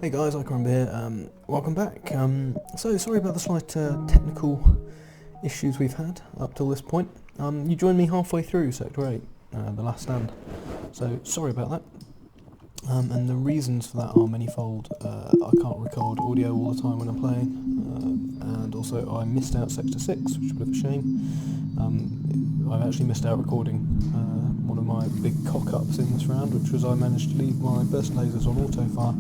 Hey guys, Icon here. Welcome back. So sorry about the slight technical issues we've had up till this point. You joined me halfway through Sector 8, the last stand. So sorry about that. And the reasons for that are manifold. I can't record audio all the time when I'm playing, and also I missed out Sector 6, which is a bit of a shame. I've actually missed out recording one of my big cock-ups in this round, which was I managed to leave my burst lasers on auto-fire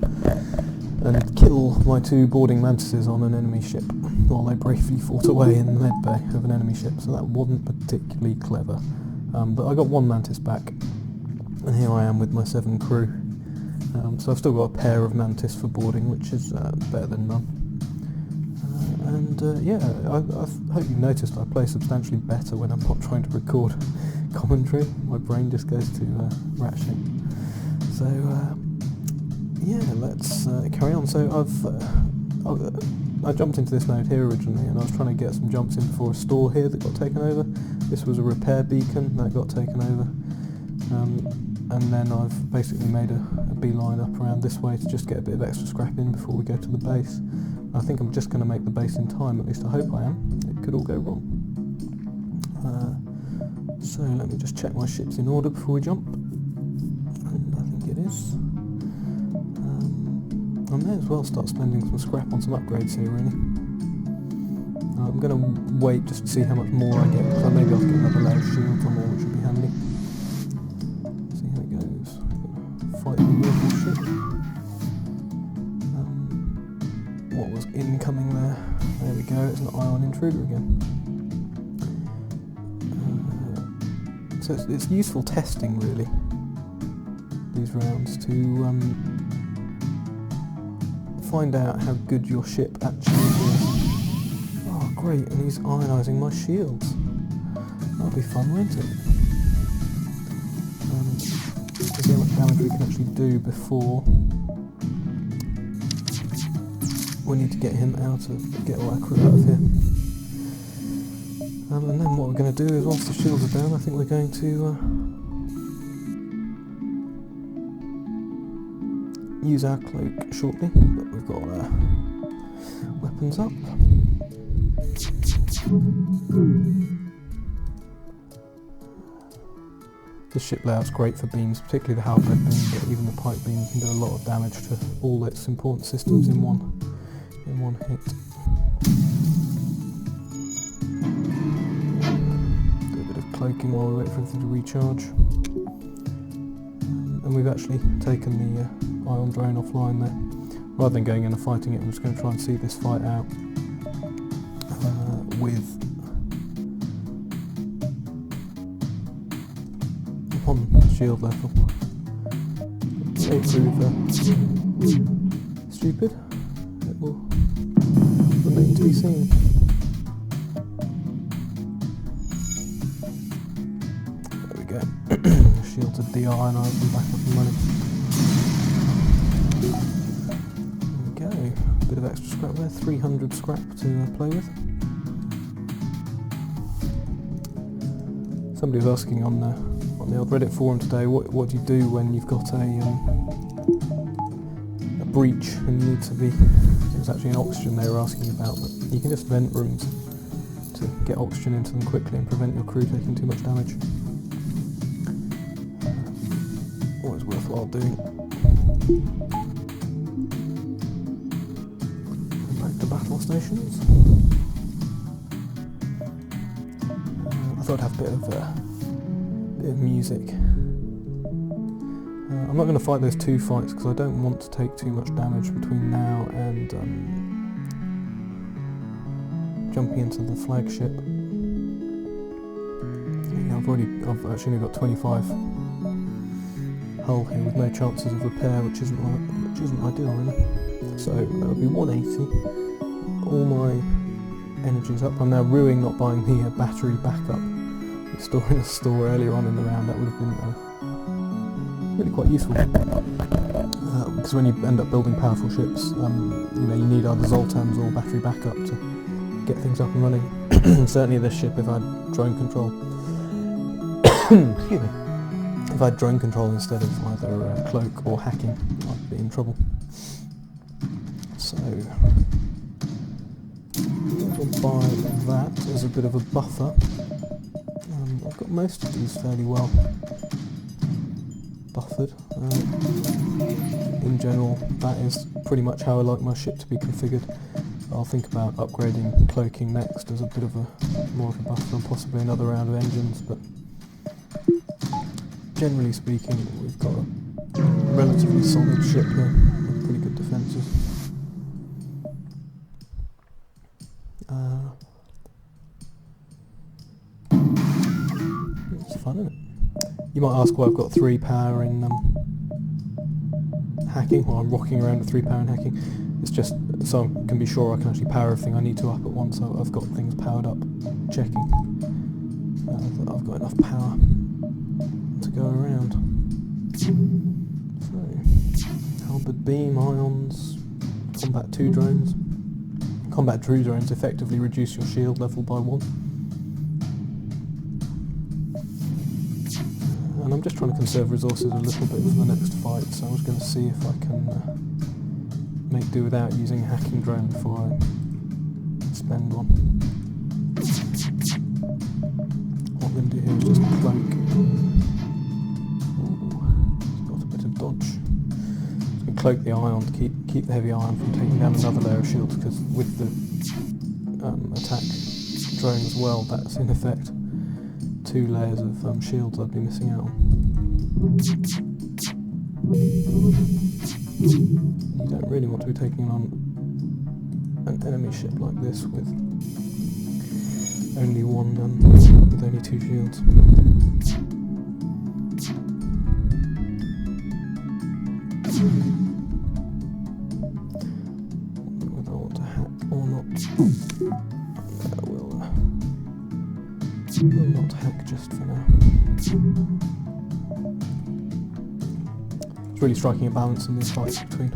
and kill my two boarding mantises on an enemy ship while they briefly fought away in the med bay of an enemy ship, so that wasn't particularly clever. But I got one mantis back, and here I am with my 7 crew. So I've still got a pair of mantis for boarding, which is better than none. I hope you've noticed I play substantially better when I'm not trying to record commentary. My brain just goes to rat shit. So let's carry on. So I jumped into this node here originally, and I was trying to get some jumps in before a store here that got taken over. This was a repair beacon that got taken over. And then I've basically made a beeline up around this way to just get a bit of extra scrap in before we go to the base. I think I'm just going to make the base in time, at least I hope I am. It could all go wrong. So let me just check my ship's in order before we jump. And I think it is. I'm may as well start spending some scrap on some upgrades here, really. I'm going to wait just to see how much more I get, so maybe I'll get another layer of shields on there, which would be handy. See how it goes. Fight the mortal ship. What was incoming there? There we go, it's an ion intruder again. So it's useful testing, really, these rounds, to find out how good your ship actually is. Oh great, and he's ionising my shields. That'll be fun, won't it? To see how much damage we can actually do before we need to get him get all our crew out of here. And then what we're going to do is, once the shields are down, I think we're going to use our cloak shortly, but we've got our weapons up. The ship layout's great for beams, particularly the halberd beam, but even the pipe beam can do a lot of damage to all its important systems in one hit. Do a bit of cloaking while we wait for everything to recharge. And we've actually taken the ion drone offline there. Rather than going in and fighting it, I'm just going to try and see this fight out with on shield level. May prove stupid. It will remain to be seen. There we go. Shields are de-ionised and back up and running. There we go. Bit of extra scrap there. 300 scrap to play with. Somebody was asking on the old Reddit forum today, what do you do when you've got a breach and you need to be... It was actually an oxygen they were asking about, but you can just vent rooms to get oxygen into them quickly and prevent your crew taking too much damage. Always worthwhile doing. Back to battle stations. I thought I'd have a bit of music. I'm not going to fight those two fights because I don't want to take too much damage between now and jumping into the flagship. Yeah, I've actually only got 25 hull here with no chances of repair, which isn't ideal really. So that'll be 180. All my energy's up. I'm now ruining not buying the battery backup. Storing a store earlier on in the round, that would have been really quite useful. Because when you end up building powerful ships, you need either Zoltans or battery backup to get things up and running. Certainly this ship, if I had drone control, excuse me, if I had drone control instead of either cloak or hacking, I'd be in trouble. So we'll buy that as a bit of a buffer. I've got most of these fairly well buffered. In general, that is pretty much how I like my ship to be configured. I'll think about upgrading cloaking next as a bit of more of a buffer and possibly another round of engines, but generally speaking, we've got a relatively solid ship here with pretty good defences. It's fun, isn't it? You might ask why I've got 3 power in hacking, or I'm rocking around with 3 power in hacking. It's just so I can be sure I can actually power everything I need to up at once, so I've got things powered up, checking that I've got enough power to go around. So, halberd beam, ions, combat 2 drones. Combat 2 drones effectively reduce your shield level by 1. And I'm just trying to conserve resources a little bit for the next fight, so I was going to see if I can make do without using a hacking drone before I spend one. What I'm going to do here is just cloak. Ooh, it's got a bit of dodge. Just going to cloak the ion to keep the heavy ion from taking down another layer of shields, because with the attack drone as well, that's in effect 2 layers of shields I'd be missing out on. You don't really want to be taking on an enemy ship like this with only 2 shields. Whether I want to hack or not. We'll not hack just for now. It's really striking a balance in this fight between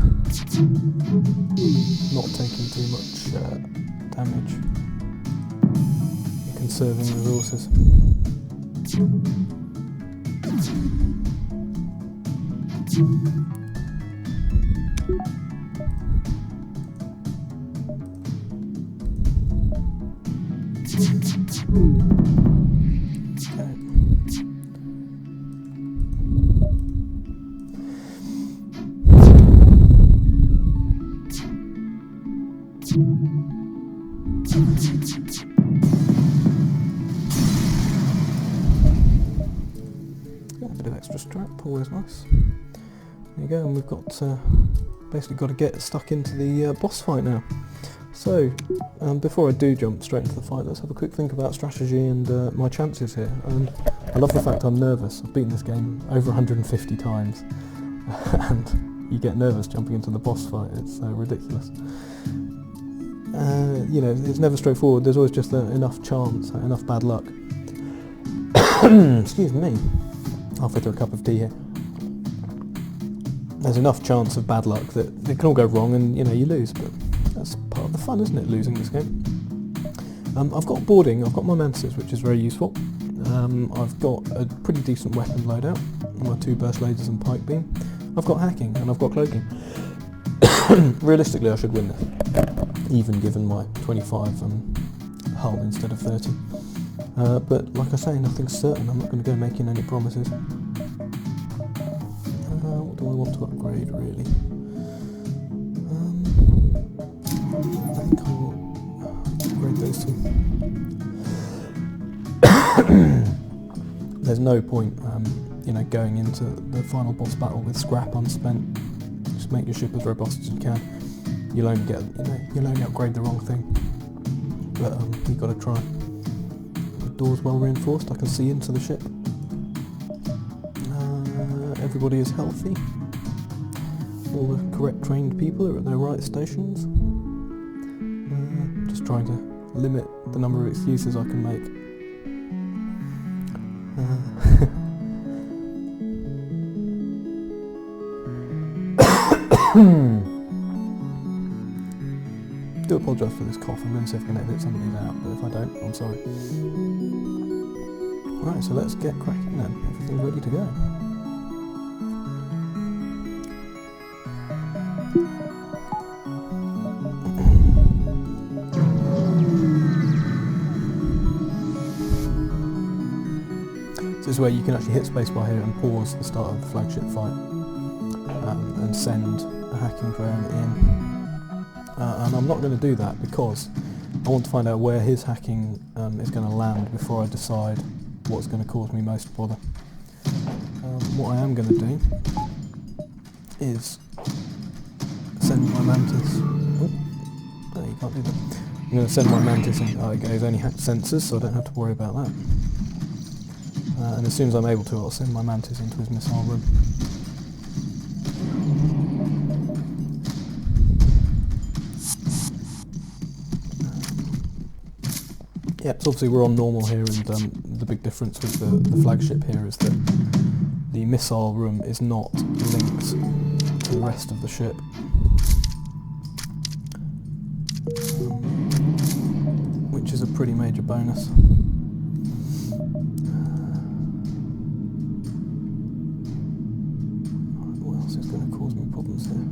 not taking too much damage and conserving resources. A bit of extra strap, always nice. There you go, and we've got basically got to get stuck into the boss fight now. So, before I do jump straight into the fight, let's have a quick think about strategy and my chances here. And I love the fact I'm nervous. I've beaten this game over 150 times, and you get nervous jumping into the boss fight. It's ridiculous. You know, it's never straightforward. There's always just enough chance, enough bad luck. Excuse me. Halfway through a cup of tea here. There's enough chance of bad luck that it can all go wrong, and you know you lose. But that's part of the fun, isn't it? Losing this game. I've got boarding. I've got my mantises, which is very useful. I've got a pretty decent weapon loadout. My 2 burst lasers and pike beam. I've got hacking and I've got cloaking. Realistically, I should win this, even given my 25 hull instead of 30. But like I say, nothing's certain. I'm not going to go making any promises. What do I want to upgrade, really? I think I'll upgrade those 2. There's no point, you know, going into the final boss battle with scrap unspent. Just make your ship as robust as you can. You'll only get, you'll only upgrade the wrong thing. But you've got to try. The door's well reinforced. I can see into the ship. Everybody is healthy. All the correct trained people are at their right stations. Just trying to limit the number of excuses I can make. Do apologise for this cough. I'm going to see if I can edit some of these out, but if I don't, I'm sorry. Right, so let's get cracking then. Everything's ready to go. This is where you can actually hit spacebar here and pause the start of the flagship fight and send a hacking drone in. And I'm not going to do that because I want to find out where his hacking is going to land before I decide what's going to cause me most bother. What I am going to do is send my mantis. Oh, no, you can't do that. I'm going to send my mantis in. He's only hacked sensors, so I don't have to worry about that. And as soon as I'm able to, I'll send my mantis into his missile room. Yep, so obviously we're on normal here, and the big difference with the flagship here is that the missile room is not linked to the rest of the ship. Which is a pretty major bonus. What else is going to cause me problems here?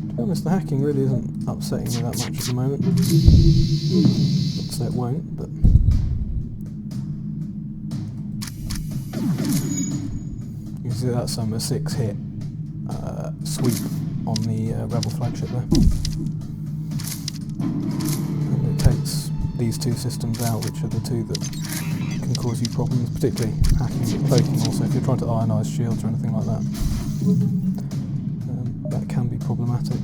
To be honest, the hacking really isn't upsetting me that much at the moment. So it won't, but you can see that's a 6 hit sweep on the Rebel Flagship there. And it takes these two systems out, which are the two that can cause you problems, particularly hacking and cloaking also. If you're trying to ionise shields or anything like that, that can be problematic.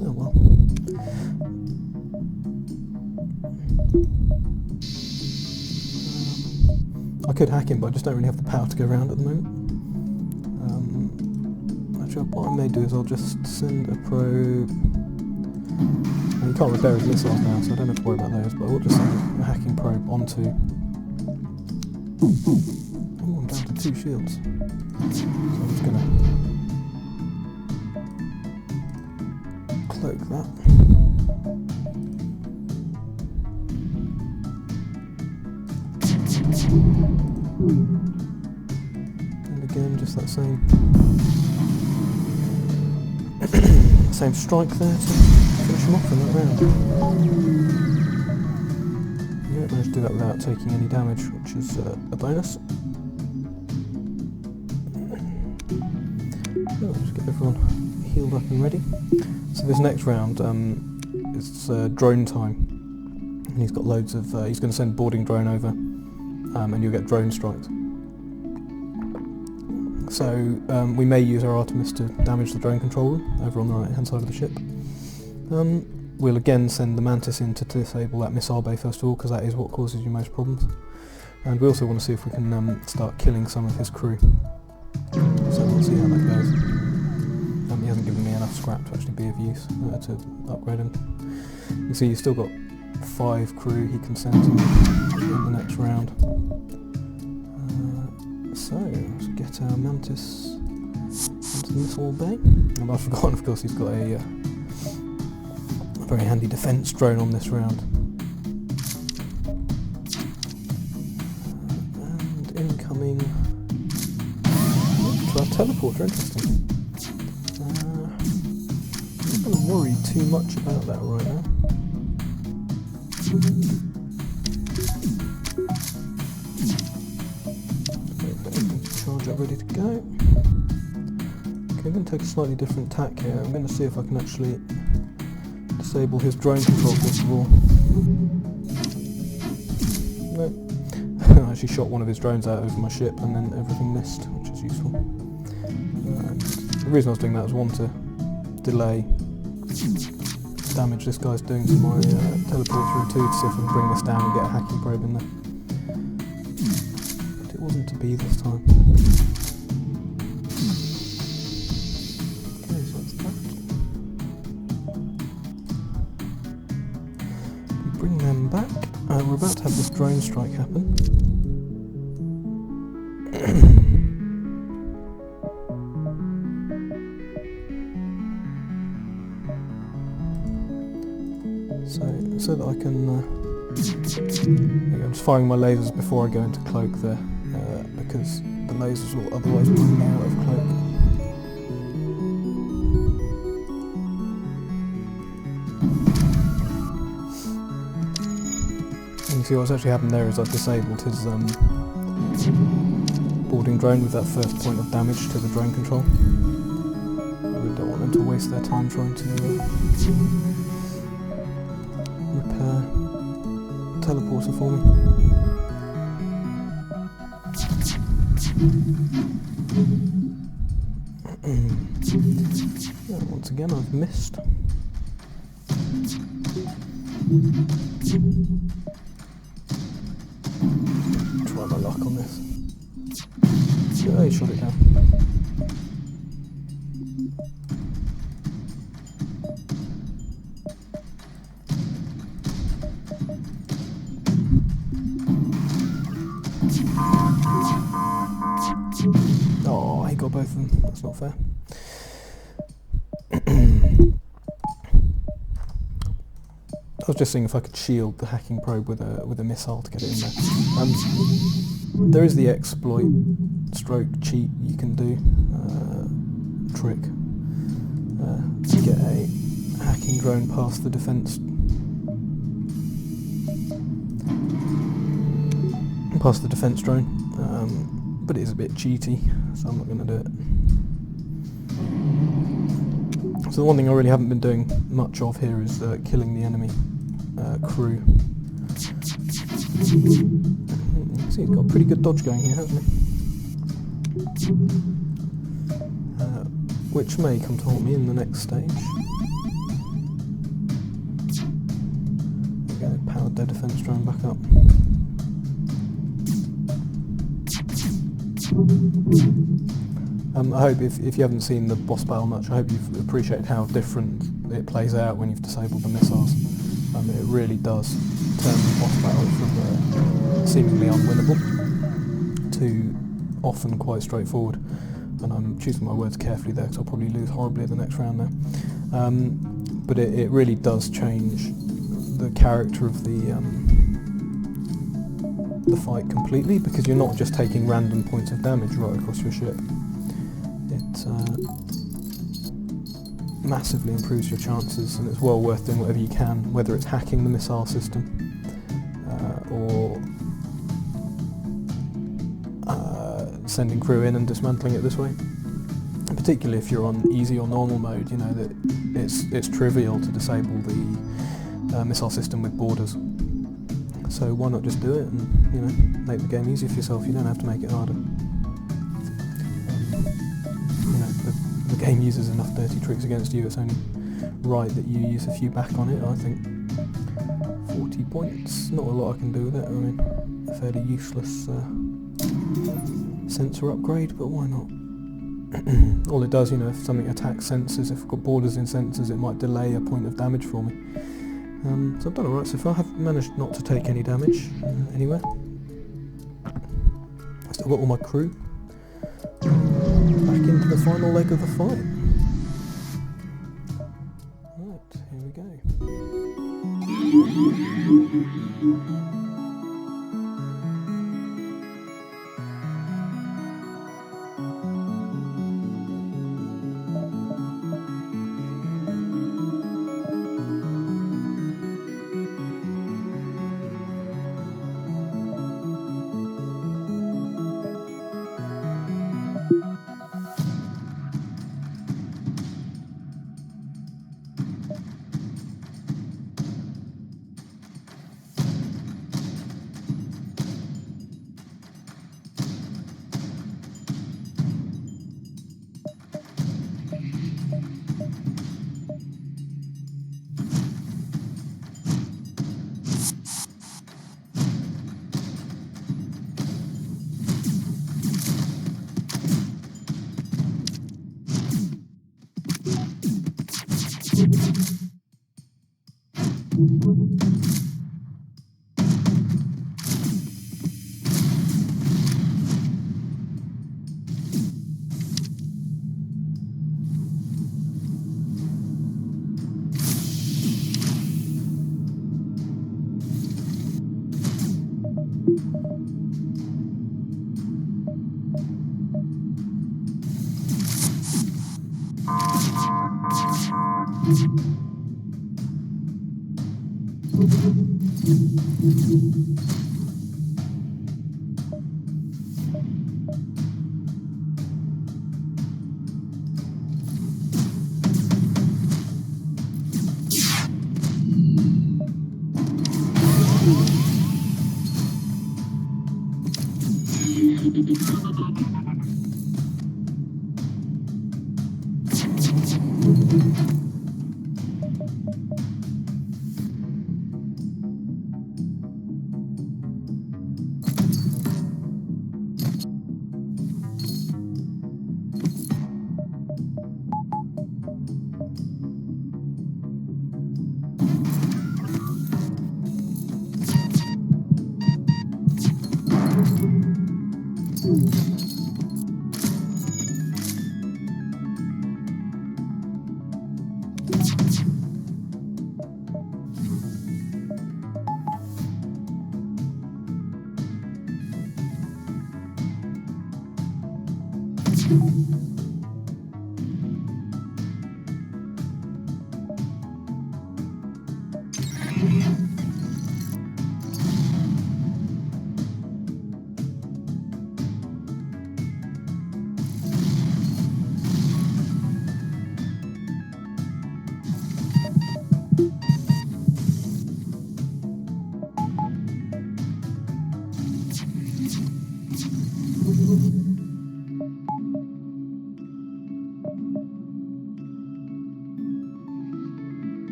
Oh well. I could hack him, but I just don't really have the power to go around at the moment. Actually, what I may do is I'll just send a probe. And you can't repair his missiles now, so I don't have to worry about those, but I will just send a hacking probe onto... Oh, I'm down to 2 shields. So I'm just going to cloak that. And again, just that same same strike there to finish him off in that round. Yeah, managed to do that without taking any damage, which is a bonus. Oh, just get everyone healed up and ready. So this next round is drone time. And he's got loads of... he's going to send boarding drone over, and you'll get drone strikes. So we may use our Artemis to damage the drone control room over on the right hand side of the ship. We'll again send the Mantis in to disable that missile bay first of all, because that is what causes you most problems. And we also want to see if we can start killing some of his crew. So we'll see how that goes. He hasn't given me enough scrap to actually be of use to upgrade him. You can see he's still got 5 crew he can send in the next round. So, let's get our Mantis into the missile bay. And I've forgotten, of course, he's got a very handy defence drone on this round. And incoming to our teleporter, interesting. I'm not going to worry too much about that right now. Charge up, ready to go. Okay, I'm going to take a slightly different tack here. I'm going to see if I can actually disable his drone control first of all. No. I actually shot one of his drones out over my ship and then everything missed, which is useful. The reason I was doing that was one, to delay damage this guy's doing to my teleporter, and 2 to see if I can bring this down and get a hacking probe in there. But it wasn't to be this time. Okay, so that's that. Bring them back. We're about to have this drone strike happen. So that I can... I'm just firing my lasers before I go into cloak there, because the lasers will otherwise bring me out of cloak. And you see what's actually happened there is I've disabled his boarding drone with that first point of damage to the drone control. We don't want them to waste their time trying to repair teleporter for me. Once again I've missed. Try my luck on this. Yeah, he shot it down. Oh, he got both of them. That's not fair. I was just seeing if I could shield the hacking probe with a missile to get it in there. There is the exploit stroke cheat you can do, trick, to get a hacking drone past the defence drone, but it is a bit cheaty, so I'm not going to do it. So the one thing I really haven't been doing much of here is killing the enemy crew. You can see he's got a pretty good dodge going here, hasn't he? Which may come to haunt me in the next stage. There we go, powered their defence drone back up. I hope if you haven't seen the boss battle much, I hope you've appreciated how different it plays out when you've disabled the missiles. It really does turn the boss battle from seemingly unwinnable to often quite straightforward. And I'm choosing my words carefully there because I'll probably lose horribly at the next round now. But it really does change the character of the fight completely, because you're not just taking random points of damage right across your ship. It massively improves your chances, and it's well worth doing whatever you can, whether it's hacking the missile system or sending crew in and dismantling it this way. And particularly if you're on easy or normal mode, you know that it's trivial to disable the missile system with borders. So why not just do it and make the game easier for yourself? You don't have to make it harder. The game uses enough dirty tricks against you. It's only right that you use a few back on it. I think 40 points, not a lot I can do with it. I mean, a fairly useless sensor upgrade, but why not? All it does, if something attacks sensors, if I've got borders in sensors, it might delay a point of damage for me. So I've done alright so far. I've managed not to take any damage anywhere. I've still got all my crew. Back into the final leg of the fight. Right, here we go.